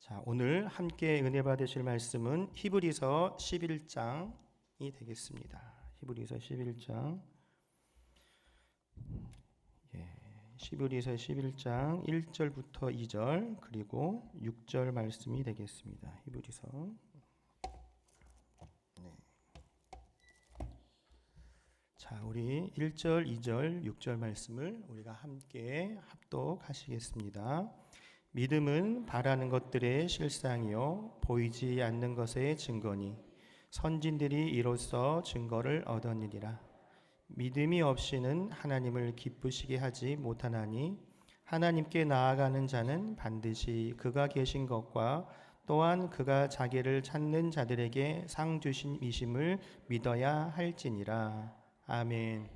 자, 오늘 함께 은혜 받으실 말씀은 히브리서 11장이 되겠습니다. 히브리서 11장. 히브리서 11장 1절부터 2절 그리고 6절 말씀이 되겠습니다. 히브리서. 자, 우리 1절, 2절, 6절 말씀을 우리가 함께 합독하시겠습니다. 믿음은 바라는 것들의 실상이요 보이지 않는 것의 증거니 선진들이 이로써 증거를 얻었느니라. 믿음이 없이는 하나님을 기쁘시게 하지 못하나니 하나님께 나아가는 자는 반드시 그가 계신 것과 또한 그가 자기를 찾는 자들에게 상 주심이심을 믿어야 할지니라. 아멘.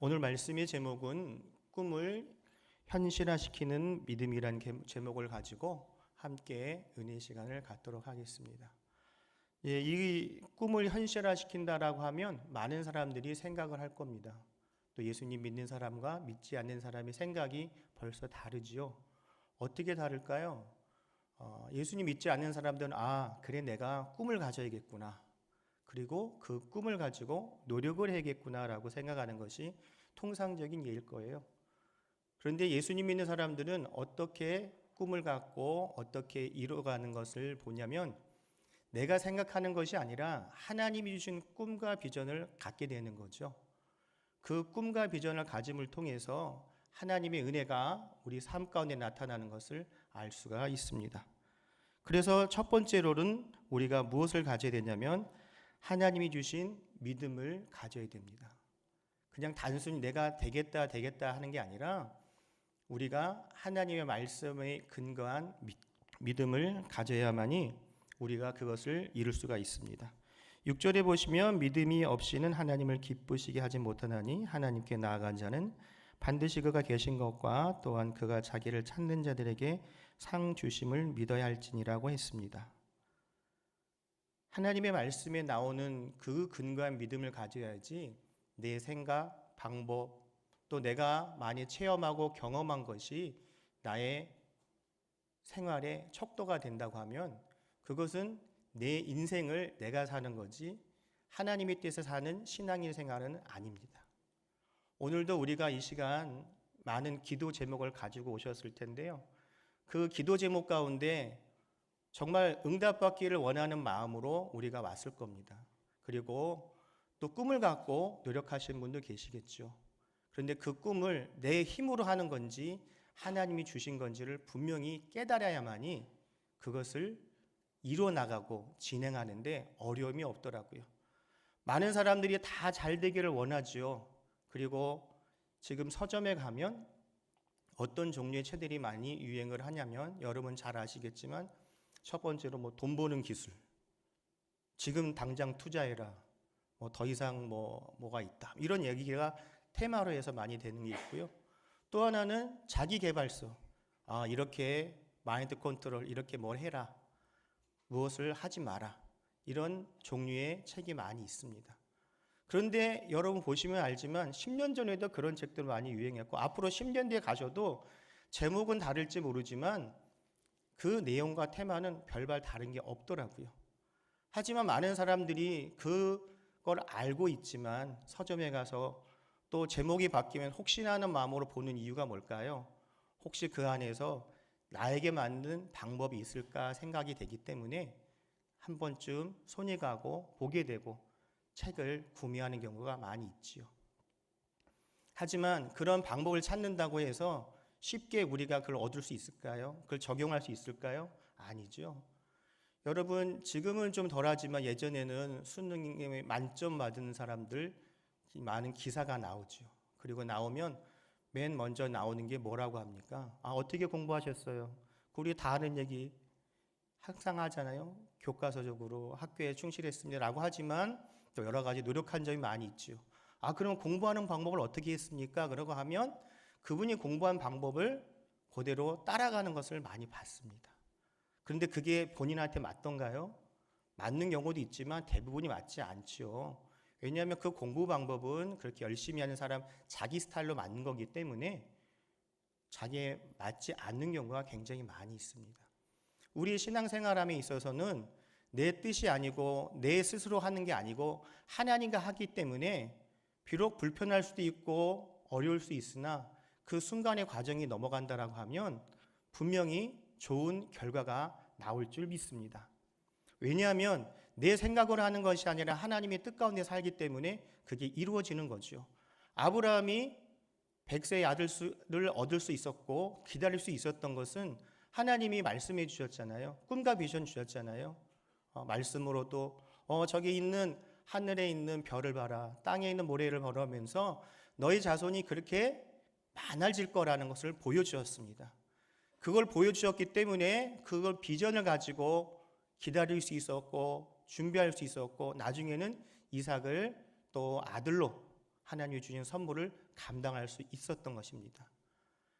오늘 말씀의 제목은 꿈을 현실화시키는 믿음이란 제목을 가지고 함께 은혜 시간을 갖도록 하겠습니다. 이 꿈을 현실화시킨다라고 하면 많은 사람들이 생각을 할 겁니다. 또 예수님 믿는 사람과 믿지 않는 사람의 생각이 벌써 다르지요. 어떻게 다를까요? 예수님 믿지 않는 사람들은 그래 내가 꿈을 가져야겠구나. 그리고 그 꿈을 가지고 노력을 해야겠구나라고 생각하는 것이 통상적인 예일 거예요. 그런데 예수님 믿는 사람들은 어떻게 꿈을 갖고 어떻게 이루어가는 것을 보냐면 내가 생각하는 것이 아니라 하나님이 주신 꿈과 비전을 갖게 되는 거죠. 그 꿈과 비전을 가짐을 통해서 하나님의 은혜가 우리 삶 가운데 나타나는 것을 알 수가 있습니다. 그래서 첫 번째로는 우리가 무엇을 가져야 되냐면 하나님이 주신 믿음을 가져야 됩니다. 그냥 단순히 내가 되겠다 하는 게 아니라 우리가 하나님의 말씀에 근거한 믿음을 가져야만이 우리가 그것을 이룰 수가 있습니다. 6절에 보시면 믿음이 없이는 하나님을 기쁘시게 하지 못하나니 하나님께 나아간 자는 반드시 그가 계신 것과 또한 그가 자기를 찾는 자들에게 상 주심을 믿어야 할지니라고 했습니다. 하나님의 말씀에 나오는 그 근거한 믿음을 가져야지 내 생각, 방법, 또 내가 많이 체험하고 경험한 것이 나의 생활의 척도가 된다고 하면 그것은 내 인생을 내가 사는 거지 하나님의 뜻에 사는 신앙의 생활은 아닙니다. 오늘도 우리가 이 시간 많은 기도 제목을 가지고 오셨을 텐데요. 그 기도 제목 가운데 정말 응답받기를 원하는 마음으로 우리가 왔을 겁니다. 그리고 또 꿈을 갖고 노력하시는 분도 계시겠죠. 그런데 그 꿈을 내 힘으로 하는 건지 하나님이 주신 건지를 분명히 깨달아야만이 그것을 이뤄나가고 진행하는데 어려움이 없더라고요. 많은 사람들이 다 잘 되기를 원하지요. 그리고 지금 서점에 가면 어떤 종류의 책들이 많이 유행을 하냐면 여러분 잘 아시겠지만 첫 번째로 돈 버는 기술, 지금 당장 투자해라, 더 이상 뭐가 있다 이런 얘기가 테마로 해서 많이 되는 게 있고요. 또 하나는 자기개발서. 이렇게 마인드 컨트롤, 이렇게 뭘 해라. 무엇을 하지 마라. 이런 종류의 책이 많이 있습니다. 그런데 여러분 보시면 알지만 10년 전에도 그런 책들 많이 유행했고 앞으로 10년 뒤에 가셔도 제목은 다를지 모르지만 그 내용과 테마는 별반 다른 게 없더라고요. 하지만 많은 사람들이 그걸 알고 있지만 서점에 가서 또 제목이 바뀌면 혹시나 하는 마음으로 보는 이유가 뭘까요? 혹시 그 안에서 나에게 맞는 방법이 있을까 생각이 되기 때문에 한 번쯤 손이 가고 보게 되고 책을 구매하는 경우가 많이 있지요. 하지만 그런 방법을 찾는다고 해서 쉽게 우리가 그걸 얻을 수 있을까요? 그걸 적용할 수 있을까요? 아니죠. 여러분 지금은 좀 덜하지만 예전에는 수능에 만점 받은 사람들 많은 기사가 나오죠. 그리고 나오면 맨 먼저 나오는 게 뭐라고 합니까? 어떻게 공부하셨어요? 우리 다 아는 얘기 항상 하잖아요. 교과서적으로 학교에 충실했습니다 라고 하지만 또 여러 가지 노력한 점이 많이 있죠. 그럼 공부하는 방법을 어떻게 했습니까? 그러고 하면 그분이 공부한 방법을 그대로 따라가는 것을 많이 봤습니다. 그런데 그게 본인한테 맞던가요? 맞는 경우도 있지만 대부분이 맞지 않죠. 왜냐하면 그 공부 방법은 그렇게 열심히 하는 사람 자기 스타일로 맞는 거기 때문에 자기에 맞지 않는 경우가 굉장히 많이 있습니다. 우리 신앙생활함에 있어서는 내 뜻이 아니고 내 스스로 하는 게 아니고 하나님과 하기 때문에 비록 불편할 수도 있고 어려울 수 있으나 그 순간의 과정이 넘어간다라고 하면 분명히 좋은 결과가 나올 줄 믿습니다. 왜냐하면 내 생각으로 하는 것이 아니라 하나님의 뜻 가운데 살기 때문에 그게 이루어지는 거죠. 아브라함이 100세의 아들을 얻을 수 있었고 기다릴 수 있었던 것은 하나님이 말씀해 주셨잖아요. 꿈과 비전 주셨잖아요. 말씀으로도 저기 있는 하늘에 있는 별을 봐라, 땅에 있는 모래를 보라면서 너희 자손이 그렇게 많아질 거라는 것을 보여주셨습니다. 그걸 보여주셨기 때문에 그걸 비전을 가지고 기다릴 수 있었고 준비할 수 있었고 나중에는 이삭을 또 아들로 하나님이 주신 선물을 감당할 수 있었던 것입니다.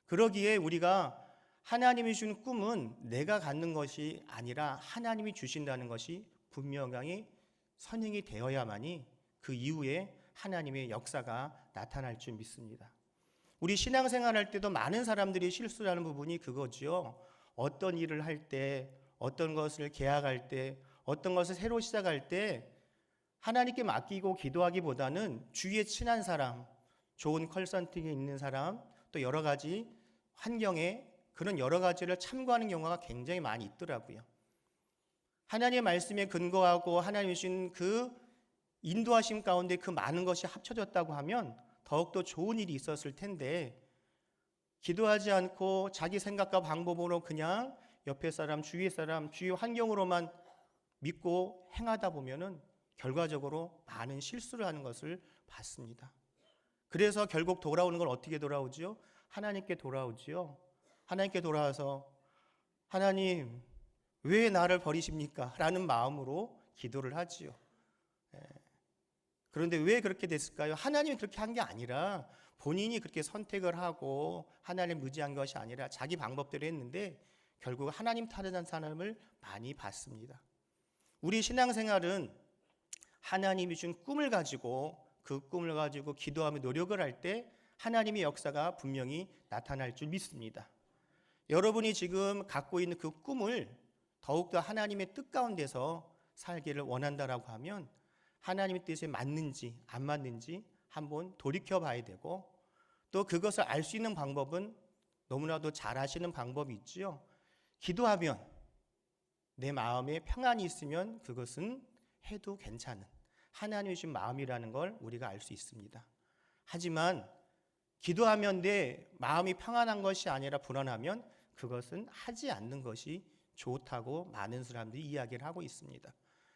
그러기에 우리가 하나님이 주신 꿈은 내가 갖는 것이 아니라 하나님이 주신다는 것이 분명히 선행이 되어야만이 그 이후에 하나님의 역사가 나타날 줄 믿습니다. 우리 신앙생활 할 때도 많은 사람들이 실수하는 부분이 그거지요. 어떤 일을 할 때, 어떤 것을 계약할 때, 어떤 것을 새로 시작할 때 하나님께 맡기고 기도하기보다는 주위에 친한 사람, 좋은 컨설팅에 있는 사람, 또 여러 가지 환경에 그런 여러 가지를 참고하는 경우가 굉장히 많이 있더라고요. 하나님의 말씀에 근거하고 하나님이 주신 그 인도하심 가운데 그 많은 것이 합쳐졌다고 하면 더욱더 좋은 일이 있었을 텐데 기도하지 않고 자기 생각과 방법으로 그냥 옆에 사람, 주위 사람, 주위 환경으로만 믿고 행하다 보면은 결과적으로 많은 실수를 하는 것을 봤습니다. 그래서 결국 돌아오는 건 어떻게 돌아오지요? 하나님께 돌아오지요. 하나님께 돌아와서 하나님 왜 나를 버리십니까? 라는 마음으로 기도를 하지요. 그런데 왜 그렇게 됐을까요? 하나님이 그렇게 한 게 아니라 본인이 그렇게 선택을 하고 하나님 의지한 것이 아니라 자기 방법대로 했는데 결국 하나님 탓하는 사람을 많이 봤습니다. 우리 신앙생활은 하나님이 준 꿈을 가지고 그 꿈을 가지고 기도하며 노력을 할 때 하나님의 역사가 분명히 나타날 줄 믿습니다. 여러분이 지금 갖고 있는 그 꿈을 더욱더 하나님의 뜻 가운데서 살기를 원한다라고 하면 하나님의 뜻에 맞는지 안 맞는지 한번 돌이켜 봐야 되고 또 그것을 알 수 있는 방법은 너무나도 잘 아시는 방법이 있지요. 기도하면 내 마음에 평안이 있으면 그것은 해도 괜찮은 하나님이 주신 마음이라는 걸 우리가 알 수 있습니다. 하지만 기도하면 내 마음이 평안한 것이 아니라 불안하면 그것은 하지 않는 것이 좋다고 많은 사람들이 이야기를 하고 있습니다.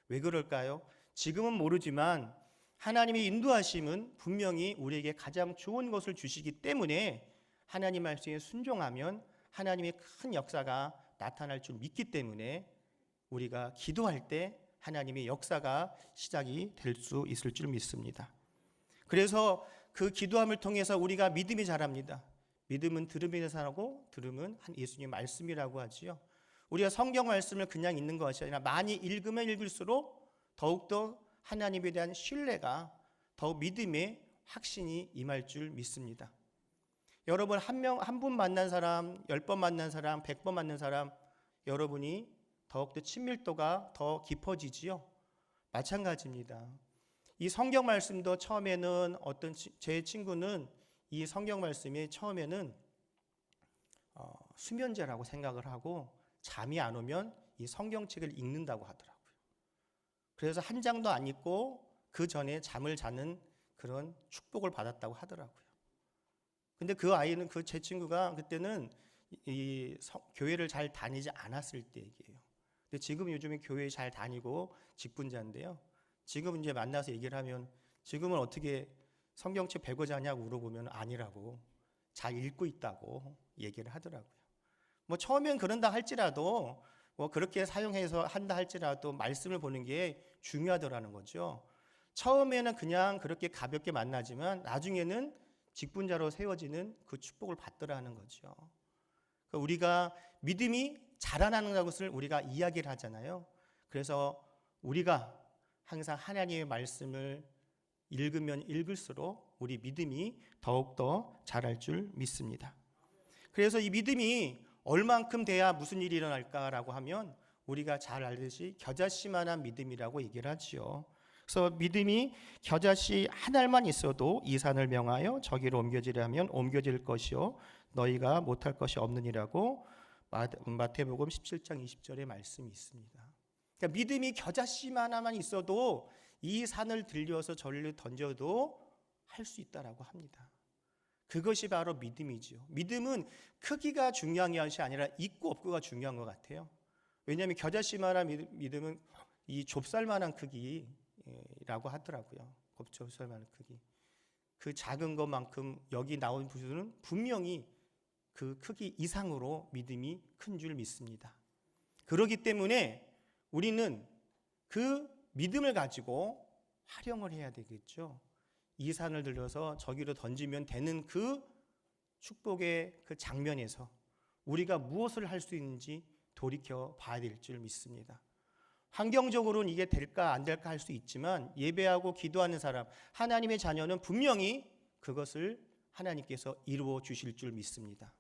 왜 그럴까요? 지금은 모르지만 하나님의 인도하심은 분명히 우리에게 가장 좋은 것을 주시기 때문에 하나님 말씀에 순종하면 하나님의 큰 역사가 나타날 줄 믿기 때문에 우리가 기도할 때 하나님의 역사가 시작이 될 수 있을 줄 믿습니다. 그래서 그 기도함을 통해서 우리가 믿음이 자랍니다. 믿음은 들음에서 나고 들음은 예수님 말씀이라고 하지요. 우리가 성경 말씀을 그냥 읽는 것이 아니라 많이 읽으면 읽을수록 더욱더 하나님에 대한 신뢰가 더욱 믿음의 확신이 임할 줄 믿습니다. 여러분 한 분 만난 사람, 10번 만난 사람, 100번 만난 사람 여러분이 더욱더 친밀도가 더 깊어지지요. 마찬가지입니다. 이 성경 말씀도 처음에는 제 친구는 이 성경 말씀이 처음에는 수면제라고 생각을 하고 잠이 안 오면 이 성경책을 읽는다고 하더라고요. 그래서 한 장도 안 읽고 그 전에 잠을 자는 그런 축복을 받았다고 하더라고요. 근데 그 아이는 제 친구가 그때는 교회를 잘 다니지 않았을 때 얘기예요. 근데 지금 요즘에 교회 잘 다니고 직분자인데요. 지금 이제 만나서 얘기를 하면 지금은 어떻게 성경책 배고 자냐고 물어보면 아니라고 잘 읽고 있다고 얘기를 하더라고요. 뭐 처음엔 그런다 할지라도 뭐 그렇게 사용해서 한다 할지라도 말씀을 보는 게 중요하더라는 거죠. 처음에는 그냥 그렇게 가볍게 만나지만 나중에는 직분자로 세워지는 그 축복을 받더라는 거죠. 그러니까 우리가 믿음이 자라나는 것을 우리가 이야기를 하잖아요. 그래서 우리가 항상 하나님의 말씀을 읽으면 읽을수록 우리 믿음이 더욱더 자랄 줄 믿습니다. 그래서 이 믿음이 얼만큼 돼야 무슨 일이 일어날까라고 하면 우리가 잘 알듯이 겨자씨만한 믿음이라고 얘기를 하지요. 그래서 믿음이 겨자씨 한 알만 있어도 이 산을 명하여 저기로 옮겨지려 하면 옮겨질 것이요 너희가 못할 것이 없느니라고 마태복음 17장 20절의 말씀이 있습니다. 그러니까 믿음이 겨자씨만 하나만 있어도 이 산을 들려서 저리로 던져도 할 수 있다라고 합니다. 그것이 바로 믿음이지요. 믿음은 크기가 중요한 것이 아니라 있고 없고가 중요한 것 같아요. 왜냐하면 겨자씨만한 믿음은 이 좁쌀만한 크기라고 하더라고요. 좁쌀만한 크기. 그 작은 것만큼 여기 나온 부분은 분명히 그 크기 이상으로 믿음이 큰 줄 믿습니다. 그렇기 때문에 우리는 그 믿음을 가지고 활용을 해야 되겠죠. 이 산을 들려서 저기로 던지면 되는 그 축복의 그 장면에서 우리가 무엇을 할 수 있는지 돌이켜 봐야 될 줄 믿습니다. 환경적으로는 이게 될까 안 될까 할 수 있지만 예배하고 기도하는 사람, 하나님의 자녀는 분명히 그것을 하나님께서 이루어 주실 줄 믿습니다.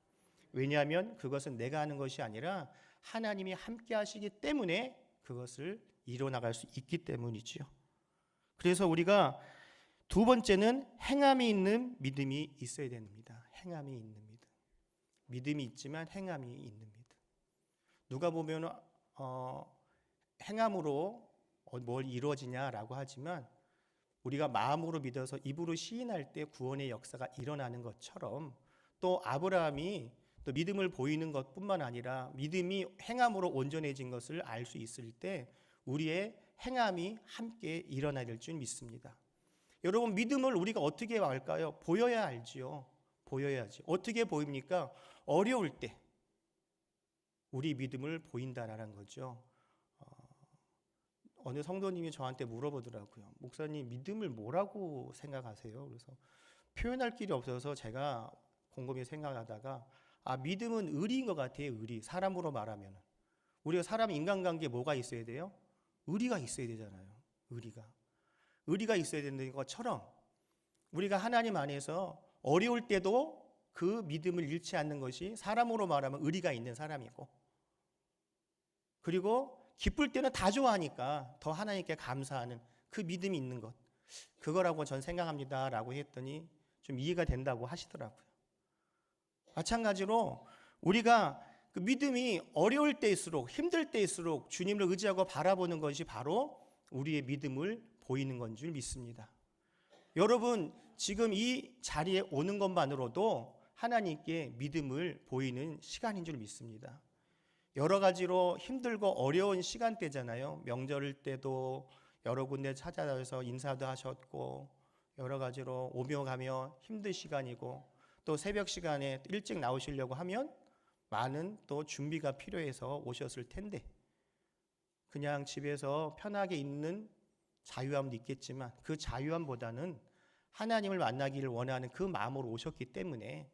왜냐하면 그것은 내가 하는 것이 아니라 하나님이 함께 하시기 때문에 그것을 이뤄나갈 수 있기 때문이지요. 그래서 우리가 두 번째는 행함이 있는 믿음이 있어야 됩니다. 행함이 있는 믿음. 믿음이 있지만 행함이 있는 믿음. 누가 보면 행함으로 뭘 이루어지냐라고 하지만 우리가 마음으로 믿어서 입으로 시인할 때 구원의 역사가 일어나는 것처럼 또 아브라함이 또 믿음을 보이는 것뿐만 아니라 믿음이 행함으로 온전해진 것을 알 수 있을 때 우리의 행함이 함께 일어나야 될 줄 믿습니다. 여러분 믿음을 우리가 어떻게 알까요? 보여야 알지요. 보여야지. 어떻게 보입니까? 어려울 때 우리 믿음을 보인다라는 거죠. 어느 성도님이 저한테 물어보더라고요. 목사님 믿음을 뭐라고 생각하세요? 그래서 표현할 길이 없어서 제가 곰곰이 생각하다가 믿음은 의리인 것 같아요. 의리. 사람으로 말하면 우리가 사람 인간관계에 뭐가 있어야 돼요? 의리가 있어야 되잖아요. 의리가 있어야 되는 것처럼 우리가 하나님 안에서 어려울 때도 그 믿음을 잃지 않는 것이 사람으로 말하면 의리가 있는 사람이고, 그리고 기쁠 때는 다 좋아하니까 더 하나님께 감사하는 그 믿음이 있는 것, 그거라고 전 생각합니다 라고 했더니 좀 이해가 된다고 하시더라고요. 마찬가지로 우리가 그 믿음이 어려울 때일수록 힘들 때일수록 주님을 의지하고 바라보는 것이 바로 우리의 믿음을 보이는 건 줄 믿습니다. 여러분 지금 이 자리에 오는 것만으로도 하나님께 믿음을 보이는 시간인 줄 믿습니다. 여러 가지로 힘들고 어려운 시간대잖아요. 명절 때도 여러 군데 찾아가서 인사도 하셨고 여러 가지로 오며 가며 힘든 시간이고 또 새벽 시간에 일찍 나오시려고 하면 많은 또 준비가 필요해서 오셨을 텐데 그냥 집에서 편하게 있는 자유함도 있겠지만 그 자유함보다는 하나님을 만나기를 원하는 그 마음으로 오셨기 때문에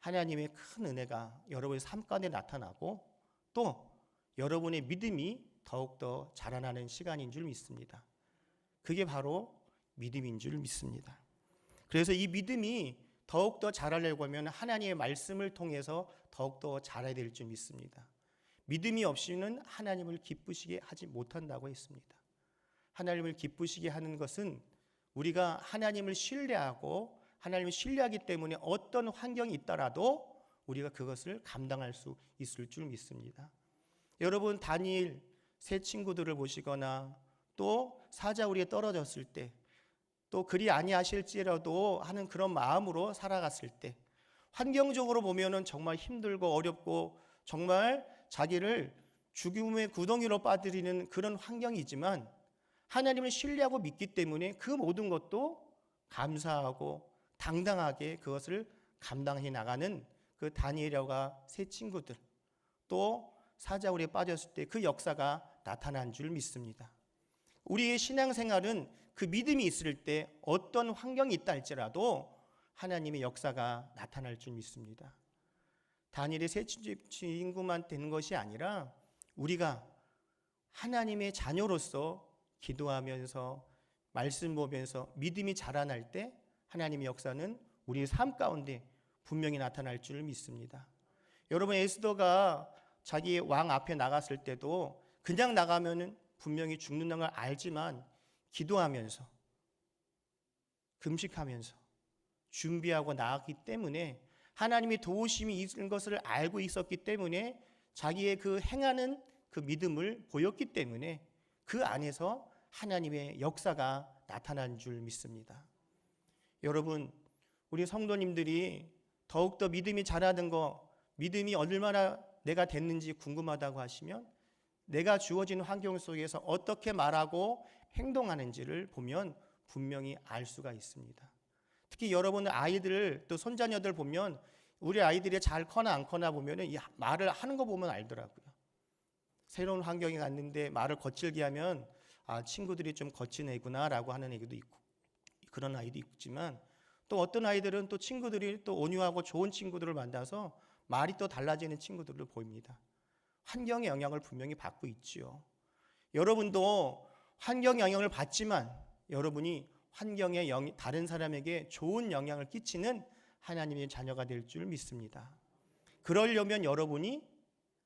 하나님의 큰 은혜가 여러분의 삶 가운데 나타나고 또 여러분의 믿음이 더욱더 자라나는 시간인 줄 믿습니다. 그게 바로 믿음인 줄 믿습니다. 그래서 이 믿음이 더욱더 자라려고 하면 하나님의 말씀을 통해서 더욱더 자라야 될 줄 믿습니다. 믿음이 없이는 하나님을 기쁘시게 하지 못한다고 했습니다. 하나님을 기쁘시게 하는 것은 우리가 하나님을 신뢰하고 하나님을 신뢰하기 때문에 어떤 환경이 있더라도 우리가 그것을 감당할 수 있을 줄 믿습니다. 여러분 다니엘 세 친구들을 보시거나 또 사자우리에 떨어졌을 때 또 그리 아니하실지라도 하는 그런 마음으로 살아갔을 때 환경적으로 보면은 정말 힘들고 어렵고 정말 자기를 죽음의 구덩이로 빠뜨리는 그런 환경이지만 하나님을 신뢰하고 믿기 때문에 그 모든 것도 감사하고 당당하게 그것을 감당해 나가는 그 다니엘과 세 친구들 또 사자우리에 빠졌을 때 그 역사가 나타난 줄 믿습니다. 우리의 신앙생활은 그 믿음이 있을 때 어떤 환경이 있다 할지라도 하나님의 역사가 나타날 줄 믿습니다. 다니엘의 세 친구만 되는 것이 아니라 우리가 하나님의 자녀로서 기도하면서 말씀 보면서 믿음이 자라날 때 하나님의 역사는 우리의 삶 가운데 분명히 나타날 줄 믿습니다. 여러분, 에스더가 자기 왕 앞에 나갔을 때도 그냥 나가면은 분명히 죽는다는 걸 알지만 기도하면서 금식하면서 준비하고 나갔기 때문에, 하나님의 도우심이 있는 것을 알고 있었기 때문에 자기의 그 행하는 그 믿음을 보였기 때문에 그 안에서 하나님의 역사가 나타난 줄 믿습니다. 여러분, 우리 성도님들이 더욱더 믿음이 자라는 거, 믿음이 얼마나 내가 됐는지 궁금하다고 하시면 내가 주어진 환경 속에서 어떻게 말하고 행동하는지를 보면 분명히 알 수가 있습니다. 특히 여러분 아이들, 또 손자녀들 보면 우리 아이들이 잘 커나 안 커나 보면 이 말을 하는 거 보면 알더라고요. 새로운 환경에 갔는데 말을 거칠게 하면 친구들이 좀 거친 애구나 라고 하는 애기도 있고, 그런 아이도 있지만, 또 어떤 아이들은 또 친구들이 또 온유하고 좋은 친구들을 만나서 말이 또 달라지는 친구들을 보입니다. 환경의 영향을 분명히 받고 있지요. 여러분도 환경 영향을 받지만 여러분이 환경의 다른 사람에게 좋은 영향을 끼치는 하나님의 자녀가 될 줄 믿습니다. 그러려면 여러분이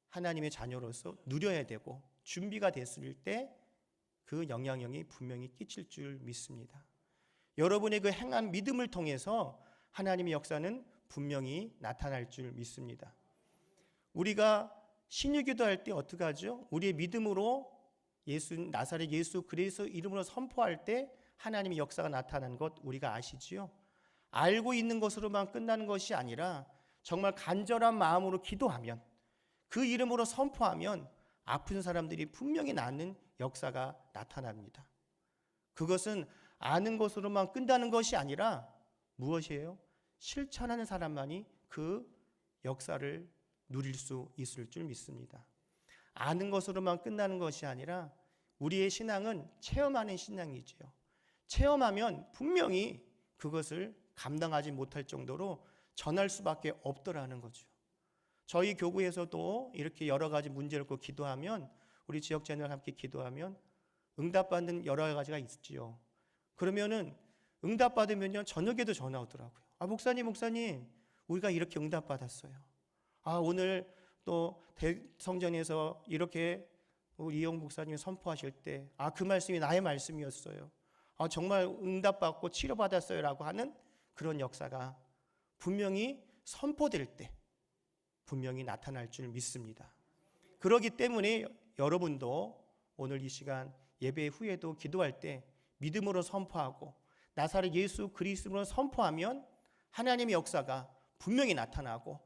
하나님의 자녀로서 누려야 되고 준비가 됐을 때 그 영향력이 분명히 끼칠 줄 믿습니다. 여러분의 그 행한 믿음을 통해서 하나님의 역사는 분명히 나타날 줄 믿습니다. 우리가 신유기도 할 때 어떻게 하죠? 우리의 믿음으로 나사렛 예수 그리스도 이름으로 선포할 때 하나님의 역사가 나타나는 것 우리가 아시지요? 알고 있는 것으로만 끝나는 것이 아니라 정말 간절한 마음으로 기도하면, 그 이름으로 선포하면 아픈 사람들이 분명히 낫는 역사가 나타납니다. 그것은 아는 것으로만 끝나는 것이 아니라 무엇이에요? 실천하는 사람만이 그 역사를 누릴 수 있을 줄 믿습니다. 아는 것으로만 끝나는 것이 아니라 우리의 신앙은 체험하는 신앙이지요. 체험하면 분명히 그것을 감당하지 못할 정도로 전할 수밖에 없더라는 거죠. 저희 교구에서도 이렇게 여러 가지 문제를 놓고 기도하면, 우리 지역자녀와 함께 기도하면 응답받는 여러 가지가 있지요. 그러면은 응답받으면요, 저녁에도 전화 오더라고요. 목사님, 우리가 이렇게 응답받았어요. 오늘 또 대성전에서 이렇게 우리 이용 목사님이 선포하실 때 그 말씀이 나의 말씀이었어요. 정말 응답받고 치료받았어요 라고 하는 그런 역사가 분명히 선포될 때 분명히 나타날 줄 믿습니다. 그렇기 때문에 여러분도 오늘 이 시간 예배 후에도 기도할 때 믿음으로 선포하고 나사렛 예수 그리스도로 선포하면 하나님의 역사가 분명히 나타나고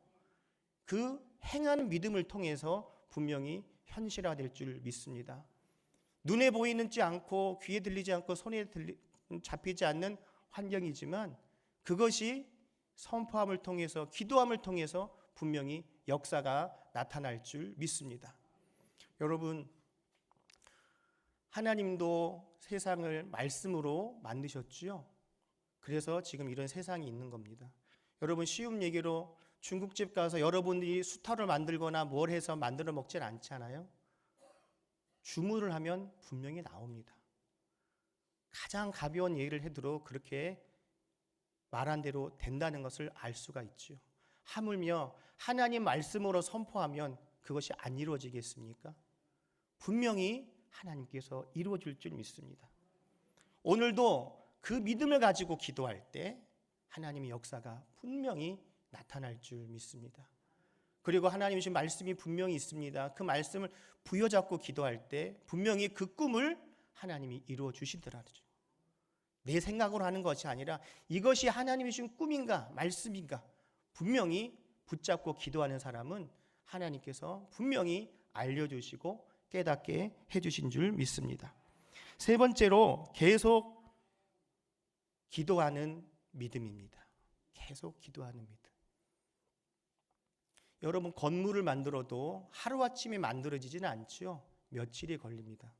그 행하는 믿음을 통해서 분명히 현실화될 줄 믿습니다. 눈에 보이지 않고 귀에 들리지 않고 손에 잡히지 않는 환경이지만 그것이 선포함을 통해서, 기도함을 통해서 분명히 역사가 나타날 줄 믿습니다. 여러분, 하나님도 세상을 말씀으로 만드셨지요. 그래서 지금 이런 세상이 있는 겁니다. 여러분, 쉬운 얘기로 중국집 가서 여러분들이 수타를 만들거나 뭘 해서 만들어 먹진 않잖아요. 주문을 하면 분명히 나옵니다. 가장 가벼운 얘기를 해도 그렇게 말한 대로 된다는 것을 알 수가 있죠. 하물며 하나님 말씀으로 선포하면 그것이 안 이루어지겠습니까? 분명히 하나님께서 이루어질 줄 믿습니다. 오늘도 그 믿음을 가지고 기도할 때 하나님의 역사가 분명히 나타날 줄 믿습니다. 그리고 하나님이 주신 말씀이 분명히 있습니다. 그 말씀을 부여잡고 기도할 때 분명히 그 꿈을 하나님이 이루어 주시더라죠. 내 생각으로 하는 것이 아니라 이것이 하나님이 주신 꿈인가 말씀인가 분명히 붙잡고 기도하는 사람은 하나님께서 분명히 알려주시고 깨닫게 해주신 줄 믿습니다. 세 번째로 계속 기도하는 믿음입니다. 계속 기도하는 믿음. 여러분, 건물을 만들어도 하루아침에 만들어지지는 않죠. 며칠이 걸립니다.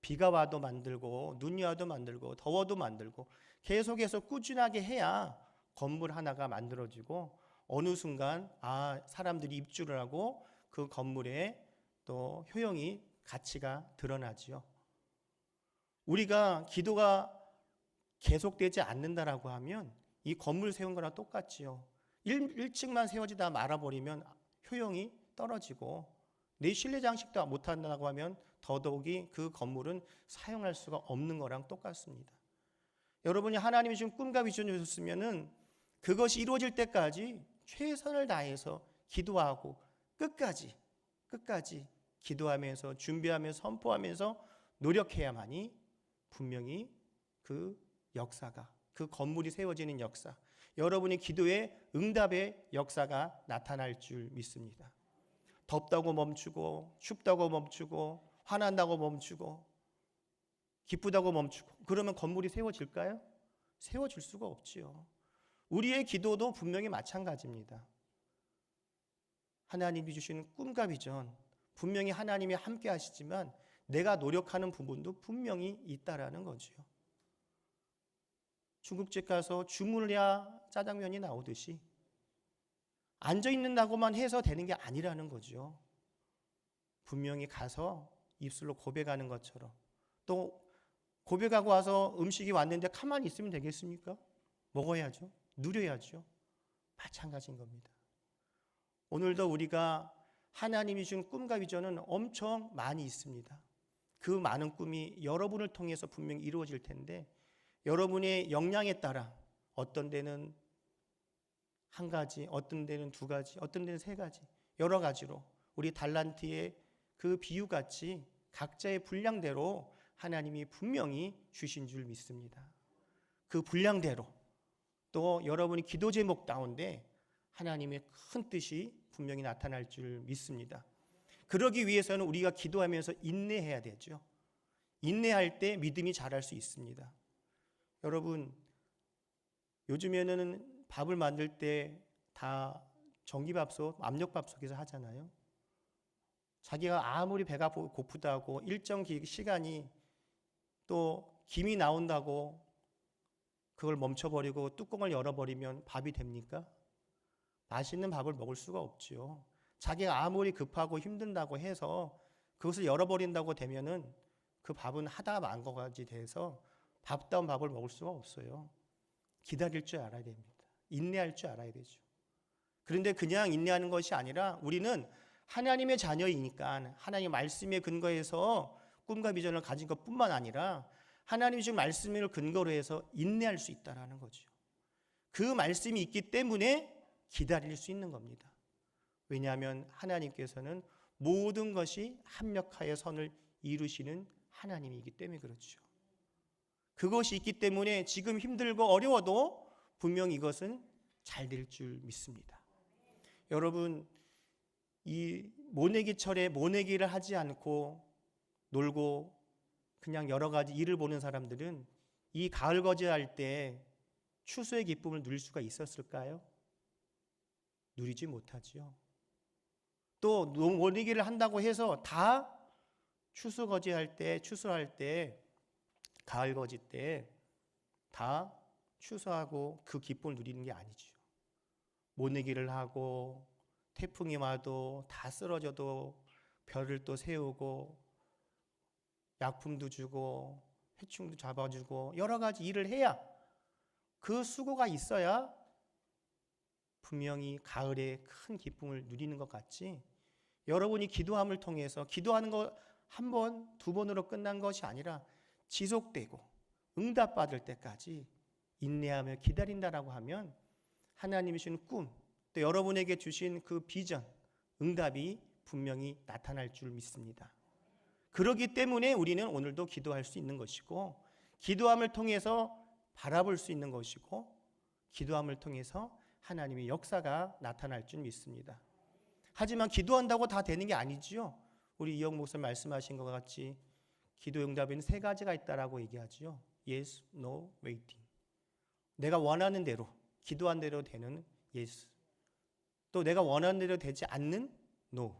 비가 와도 만들고 눈이 와도 만들고 더워도 만들고 계속해서 꾸준하게 해야 건물 하나가 만들어지고 어느 순간 사람들이 입주를 하고 그 건물에 또 효용이 가치가 드러나지요. 우리가 기도가 계속되지 않는다라고 하면 이 건물 세운 거랑 똑같지요. 1층만 세워지다 말아버리면 효용이 떨어지고 내 실내 장식도 못한다고 하면 더더욱이 그 건물은 사용할 수가 없는 거랑 똑같습니다. 여러분이 하나님이 지금 꿈과 비전을 주셨으면은 그것이 이루어질 때까지 최선을 다해서 기도하고 끝까지 기도하면서 준비하면서 선포하면서 노력해야만이 분명히 그 역사가, 그 건물이 세워지는 역사, 여러분의 기도의 응답의 역사가 나타날 줄 믿습니다. 덥다고 멈추고 춥다고 멈추고 화난다고 멈추고 기쁘다고 멈추고 그러면 건물이 세워질까요? 세워질 수가 없지요. 우리의 기도도 분명히 마찬가지입니다. 하나님이 주시는 꿈과 비전, 분명히 하나님이 함께 하시지만 내가 노력하는 부분도 분명히 있다라는 거죠. 중국집 가서 주문을 해야 짜장면이 나오듯이 앉아 있는다고만 해서 되는 게 아니라는 거죠. 분명히 가서 입술로 고백하는 것처럼, 또 고백하고 와서 음식이 왔는데 가만히 있으면 되겠습니까? 먹어야죠. 누려야죠. 마찬가지인 겁니다. 오늘도 우리가 하나님이 준 꿈과 비전은 엄청 많이 있습니다. 그 많은 꿈이 여러분을 통해서 분명히 이루어질 텐데 여러분의 역량에 따라 어떤 데는 한 가지, 어떤 데는 두 가지, 어떤 데는 세 가지, 여러 가지로 우리 달란트의 그 비유같이 각자의 분량대로 하나님이 분명히 주신 줄 믿습니다. 그 분량대로 또 여러분이 기도 제목 가운데 하나님의 큰 뜻이 분명히 나타날 줄 믿습니다. 그러기 위해서는 우리가 기도하면서 인내해야 되죠. 인내할 때 믿음이 자랄 수 있습니다. 여러분, 요즘에는 밥을 만들 때 다 전기밥솥, 압력밥솥에서 하잖아요. 자기가 아무리 배가 고프다고 일정 시간이 또 김이 나온다고 그걸 멈춰버리고 뚜껑을 열어버리면 밥이 됩니까? 맛있는 밥을 먹을 수가 없죠. 자기가 아무리 급하고 힘든다고 해서 그것을 열어버린다고 되면은 그 밥은 하다가 만 거까지 돼서 밥다운 밥을 먹을 수가 없어요. 기다릴 줄 알아야 됩니다. 인내할 줄 알아야 되죠. 그런데 그냥 인내하는 것이 아니라 우리는 하나님의 자녀이니까 하나님의 말씀에 근거해서 꿈과 비전을 가진 것뿐만 아니라 하나님이 지금 말씀을 근거로 해서 인내할 수 있다는 거죠. 그 말씀이 있기 때문에 기다릴 수 있는 겁니다. 왜냐하면 하나님께서는 모든 것이 합력하여 선을 이루시는 하나님이기 때문에 그렇죠. 그것이 있기 때문에 지금 힘들고 어려워도 분명히 이것은 잘 될 줄 믿습니다. 여러분, 이 모내기철에 모내기를 하지 않고 놀고 그냥 여러 가지 일을 보는 사람들은 이 가을 거제할 때 추수의 기쁨을 누릴 수가 있었을까요? 누리지 못하지요. 또 모내기를 한다고 해서 다 추수할 때 가을 거지 때 다 추수하고 그 기쁨을 누리는 게 아니죠. 모내기를 하고 태풍이 와도 다 쓰러져도 별을 또 세우고 약품도 주고 해충도 잡아주고 여러 가지 일을 해야 그 수고가 있어야 분명히 가을에 큰 기쁨을 누리는 것 같지, 여러분이 기도함을 통해서 기도하는 거 한 번, 두 번으로 끝난 것이 아니라 지속되고 응답받을 때까지 인내하며 기다린다라고 하면 하나님이 주신 꿈, 또 여러분에게 주신 그 비전, 응답이 분명히 나타날 줄 믿습니다. 그렇기 때문에 우리는 오늘도 기도할 수 있는 것이고 기도함을 통해서 바라볼 수 있는 것이고 기도함을 통해서 하나님의 역사가 나타날 줄 믿습니다. 하지만 기도한다고 다 되는 게 아니지요. 우리 이영 목사 말씀하신 것 같이 기도 응답에는 세 가지가 있다라고 얘기하지요. Yes, no, waiting. 내가 원하는 대로, 기도한 대로 되는 yes. 또 내가 원하는 대로 되지 않는 no.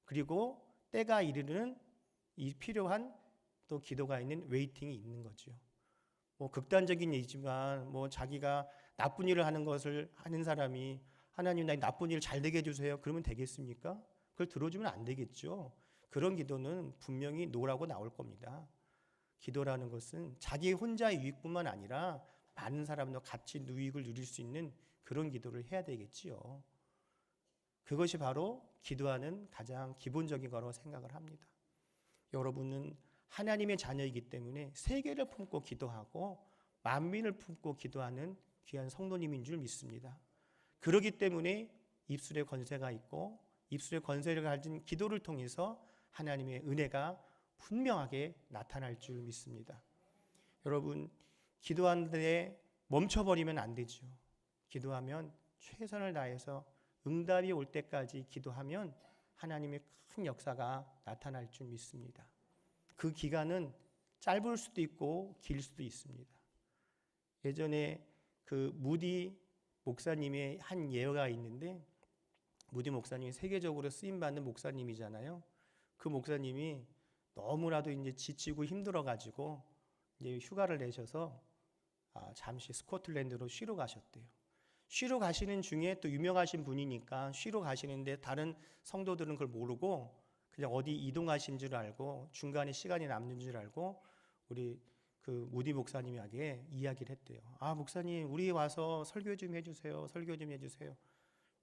그리고 때가 이르는 이 필요한 또 기도가 있는 웨이팅이 있는 거죠. 뭐 극단적인 얘기지만 뭐 자기가 나쁜 일을 하는 것을 하는 사람이 하나님 나 나쁜 일 잘 되게 해주세요. 그러면 되겠습니까? 그걸 들어주면 안 되겠죠. 그런 기도는 분명히 노라고 나올 겁니다. 기도라는 것은 자기 혼자의 유익뿐만 아니라 많은 사람도 같이 유익을 누릴 수 있는 그런 기도를 해야 되겠지요. 그것이 바로 기도하는 가장 기본적인 거라고 생각을 합니다. 여러분은 하나님의 자녀이기 때문에 세계를 품고 기도하고 만민을 품고 기도하는 귀한 성도님인 줄 믿습니다. 그렇기 때문에 입술에 권세가 있고 입술에 권세를 가진 기도를 통해서 하나님의 은혜가 분명하게 나타날 줄 믿습니다. 여러분, 기도하는데 멈춰버리면 안 되죠. 기도하면 최선을 다해서 응답이 올 때까지 기도하면 하나님의 큰 역사가 나타날 줄 믿습니다. 그 기간은 짧을 수도 있고 길 수도 있습니다. 예전에 그 무디 목사님의 한 예가 있는데, 무디 목사님이 세계적으로 쓰임받는 목사님이잖아요. 그 목사님이 너무나도 이제 지치고 힘들어가지고 이제 휴가를 내셔서 잠시 스코틀랜드로 쉬러 가셨대요. 쉬러 가시는 중에 또 유명하신 분이니까 쉬러 가시는데 다른 성도들은 그걸 모르고 그냥 어디 이동하신 줄 알고 중간에 시간이 남는 줄 알고 우리 그 무디 목사님에게 이야기를 했대요. 목사님, 우리 와서 설교 좀 해주세요. 설교 좀 해주세요.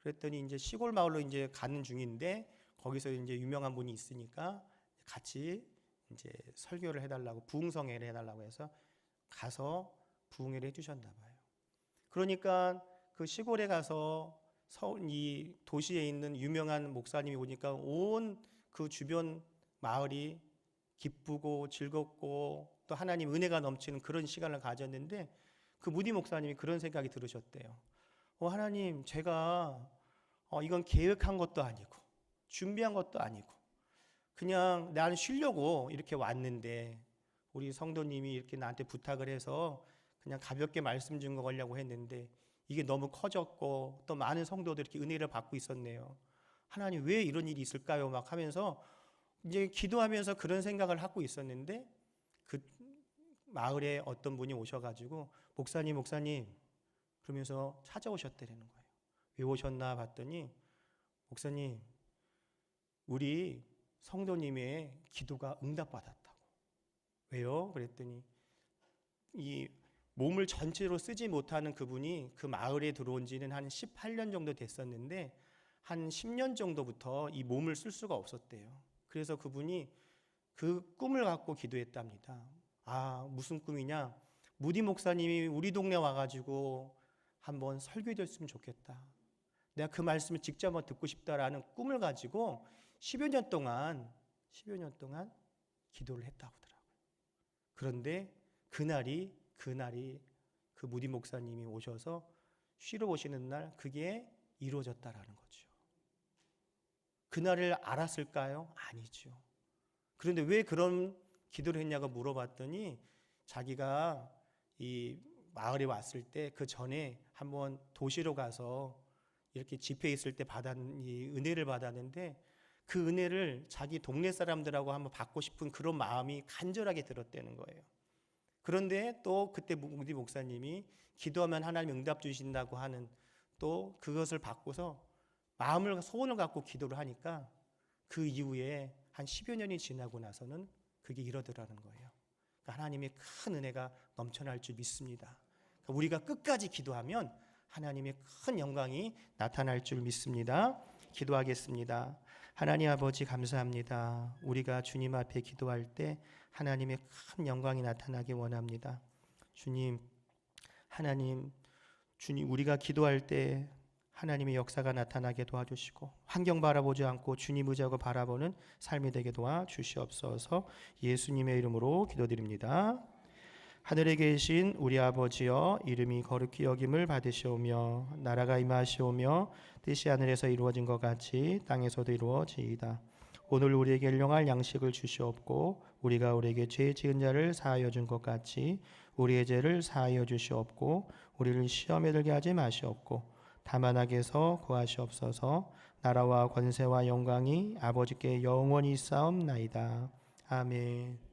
그랬더니 이제 시골 마을로 이제 가는 중인데 거기서 이제 유명한 분이 있으니까 같이 이제 설교를 해달라고, 부흥성회를 해달라고 해서 가서 부흥회를 해주셨나 봐요. 그러니까 그 시골에 가서 이 도시에 있는 유명한 목사님이 오니까 온 그 주변 마을이 기쁘고 즐겁고 또 하나님 은혜가 넘치는 그런 시간을 가졌는데, 그 무디 목사님이 그런 생각이 들으셨대요. 하나님, 제가 이건 계획한 것도 아니고 준비한 것도 아니고 그냥 나는 쉬려고 이렇게 왔는데 우리 성도님이 이렇게 나한테 부탁을 해서 그냥 가볍게 말씀 준 거 하려고 했는데 이게 너무 커졌고 또 많은 성도들이 이렇게 은혜를 받고 있었네요. 하나님, 왜 이런 일이 있을까요? 막 하면서 이제 기도하면서 그런 생각을 하고 있었는데, 그 마을에 어떤 분이 오셔가지고 목사님 그러면서 찾아오셨다는 거예요. 왜 오셨나 봤더니, 목사님, 우리 성도님의 기도가 응답받았다고. 왜요? 그랬더니 이 몸을 전체로 쓰지 못하는 그분이 그 마을에 들어온 지는 한 18년 정도 됐었는데 한 10년 정도부터 이 몸을 쓸 수가 없었대요. 그래서 그분이 그 꿈을 갖고 기도했답니다. 무슨 꿈이냐? 무디 목사님이 우리 동네 와가지고 한번 설교해줬으면 좋겠다. 내가 그 말씀을 직접 한번 듣고 싶다라는 꿈을 가지고 10여 년 동안 기도를 했다고 하더라고요. 그런데 그날이 그 무디 목사님이 오셔서 쉬러 오시는 날 그게 이루어졌다라는 거죠. 그날을 알았을까요? 아니죠. 그런데 왜 그런 기도를 했냐고 물어봤더니 자기가 이 마을에 왔을 때 그 전에 한번 도시로 가서 이렇게 집회에 있을 때 이 은혜를 받았는데 그 은혜를 자기 동네 사람들하고 한번 받고 싶은 그런 마음이 간절하게 들었다는 거예요. 그런데 또 그때 무디 목사님이 기도하면 하나님 응답 주신다고 하는 또 그것을 받고서 소원을 갖고 기도를 하니까 그 이후에 한 10여 년이 지나고 나서는 그게 이러더라는 거예요. 그러니까 하나님의 큰 은혜가 넘쳐날 줄 믿습니다. 그러니까 우리가 끝까지 기도하면 하나님의 큰 영광이 나타날 줄 믿습니다. 기도하겠습니다. 하나님 아버지, 감사합니다. 우리가 주님 앞에 기도할 때 하나님의 큰 영광이 나타나기 원합니다. 주님, 우리가 기도할 때 하나님의 역사가 나타나게 도와주시고 환경 바라보지 않고 주님 의지하고 바라보는 삶이 되게 도와주시옵소서. 예수님의 이름으로 기도드립니다. 하늘에 계신 우리 아버지여, 이름이 거룩히 여김을 받으시오며 나라가 임하시오며 뜻이 하늘에서 이루어진 것 같이 땅에서도 이루어지이다. 오늘 우리에게 일용할 양식을 주시옵고 우리가 우리에게 죄 지은 자를 사하여 준 것 같이 우리의 죄를 사하여 주시옵고 우리를 시험에 들게 하지 마시옵고 다만 악에서 구하시옵소서. 나라와 권세와 영광이 아버지께 영원히 있사옵나이다. 아멘.